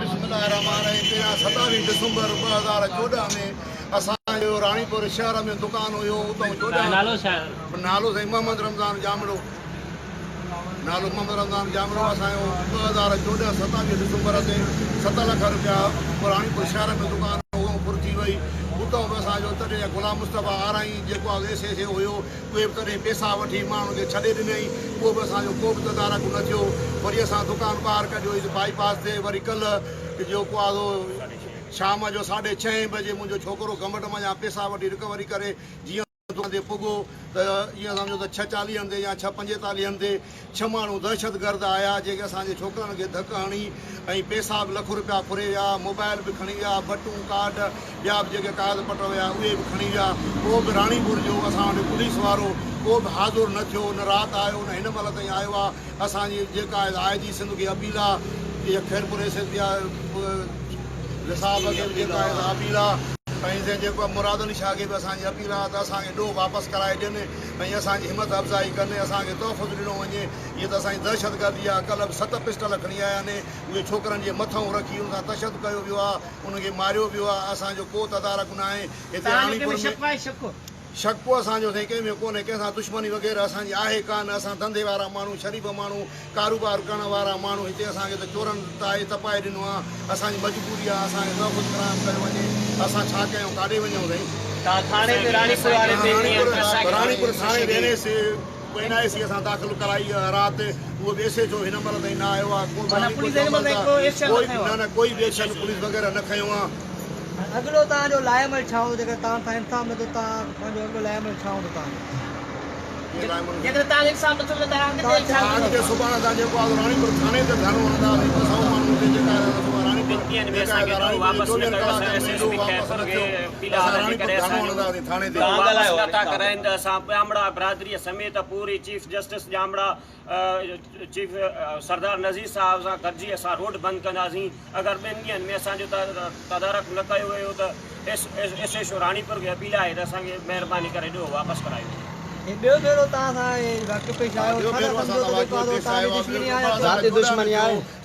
बिस्मिल्लाहिर्रहमानिर्रहीम 27 दिसंबर 2014 में असांजो राणीपुर शहर में दुकान हुयो उतां 14 नालो साईं मोहम्मद रमज़ान जामड़ो असांजो 2014 27 दिसंबर ते 7 लख रुपया राणीपुर शहर में दुकान उहो फुरिजी वई। उतां बि असांजो तॾहिं गुलाम मुस्तफ़ा आराई जेको आहे एसे हुयो उहे बि तॾहिं पैसा वठी माण्हुनि खे छॾे ॾिनई। उहो बि असांजो को बि तदारक न थियो। वरी असां दुकान ॿाहिरि कढियोसीं बाईपास ते। वरी कल्ह जेको आहे शाम जो 6:30 बजे मुंहिंजो छोकिरो गमट मां पैसा वठी रिकवरी करे जीअं दुकान ते पुॻो त ईअं सम्झो त 6:40 ते या 6:45 ते 6 माण्हू दहशतगर्द आया जेके असांजे छोकिरनि खे धक हणी ऐं पैसा बि लख रुपया फुरे विया, मोबाइल बि खणी विया, बटूं कार्ड ॿिया बि जेके कागज़ पट हुया उहे बि खणी विया। उहो बि राणीपुर जो असां वटि पुलिस वारो को बि हाज़ुर न थियो, न राति आयो न हिन महिल ताईं आयो आहे। असांजी जेका IG सिंध खे अपील आहे, इहा खैरपुर साहिब खे बि जेका आहे अपील आहे ऐं जेको मुराद अली शाह खे बि असांजी अपील आहे त असांखे ॾोह वापसि कराए ॾियनि ऐं असांजी हिमत अफ़ज़ाई कनि, असांखे तोहफ़ो ॾिनो वञे। हीअ त असांजी दहशतगर्दी आहे। कल्ह बि 7 पिस्टल खणी आया आहिनि, उहे छोकिरनि जे मथां रखी उन सां तशदुद कयो वियो आहे, उनखे मारियो वियो आहे। असांजो को तदारक न आहे हिते राणीपुर में। शक असांजो साईं कंहिंमें कोन्हे, कंहिंसां दुश्मनी वग़ैरह असांजी आहे कान। असां धंधे वारा माण्हू, शरीफ़ माण्हू, कारोबार करण वारा माण्हू, हिते असांखे त चोरनि ताए तपाए ॾिनो आहे। असांजी मजबूरी आहे, असांखे तहफ़ुज़ क़राम कयो वञे। असां छा कयूं, काॾे वञूं साईं? राणीपुर थाणे वेंदेसीं, वेंदासीं असां दाख़िल कराई राति। उहो बि SHO हिन महिल ताईं न आयो आहे। कोई बि एक्शन पुलिस वग़ैरह न खयो आहे। अगलो तव्हांजो लाइमल छा हूंदो जेकर तव्हां सां इंसाफ़ मिले थो? तव्हां पंहिंजो अगलो लाइमल छा हूंदो तव्हांजो? जेकर तव्हां इंसाफ़ नथो मिले तव्हांखे सुभाणे तव्हां जेको आहे राणीपुर थाणे ते धरणो हणंदासीं। 100 माण्हुनि ते जेका बिरादरी समेत पूरी चीफ जस्टिस जामड़ा चीफ सरदार नज़ीर साहब सां गॾिजी असां रोड बंदि कंदासीं। अगरि 2 ॾींहंनि में असांजो तदारक न कयो वियो त SHO राणीपुर खे अपील आहे त असांखे महिरबानी करे ॾियो वापसि करायो। ॿियो भेरो तव्हां सां वाक़िफ़ पेश आयो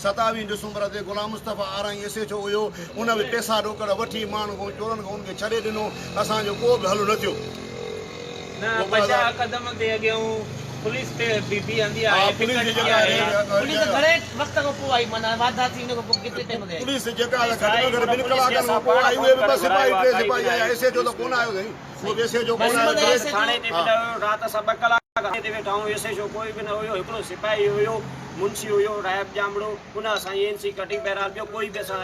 27 दिसंबर ते गुलाम मुस्तफ़ा आराई SHO हुयो, उन बि पैसा रोकड़ वठी माण्हू चोरनि खां उनखे छॾे ॾिनो। असांजो को बि हल न थियो। पुलिस पे बीबी आंदी आहे, पुलिस घणे वक्त खां पोइ आई, माना वाधा थी न को केतिरे टाइम ते आई? पुलिस जेका घटि में घटि 2 कलाकनि खां पोइ आई। उहे बि 2 सिपाही 3 सिपाही आया। SHO त कोन आयो साईं, उहो बि SHO कोन आयो। थाणे ते राति असां 2 कलाक ते वेठा आहियूं। SHO कोई बि न हुयो, हिकिड़ो सिपाही हुयो, मुंशी हुयो रायब जामड़ो, उन असांजी NC कटी। बहरहाल ॿियो कोई बि असां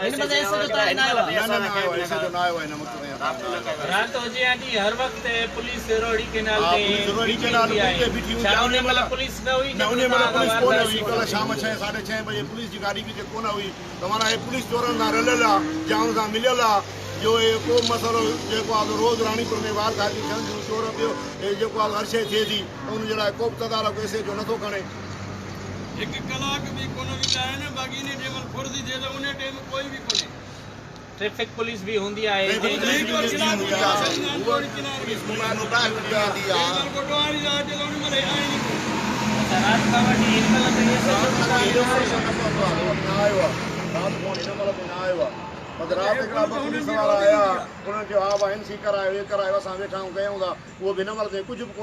रात हुजे आंटी हर वक्त पुलिस रोड़ी केनाल ते पुलिस न हुई? कल्ह शाम 6 साढे 6 बजे पुलिस जी गाड़ी बि कोन हुई। त माना हे पुलिस चोरनि सां रलियल आहे, जाम सां मिलियल आहे। जो को मसइलो जेको आहे रोज़ राणीपुर में वार खाती चोर पियो जेको आहे हर शइ थिए थी, त उन जे लाइ को बि तदारक SHO नथो खणे। 1 कलाक भी कोन विचारे न, बाक़ी ने जेमल फुर्जी जे त उन टाइम कोई भी कोने। ट्रैफिक पुलिस भी होंदी आहे, पुलिस मोबाइल उतार दी आहे। कोटवारी जा जे उन मले आई नहीं। रात का वठी इन कल ते आयो आहे, रात फोन हिन महिल ताईं न आयो आहे। राति हिकिड़ा 2 पुलिस वारा आया, उन्हनि चयो हा भाई NC करायो, हे करायो, असां वेठा आहियूं कयूं था। उहो बि हिन महिल ताईं कुझु बि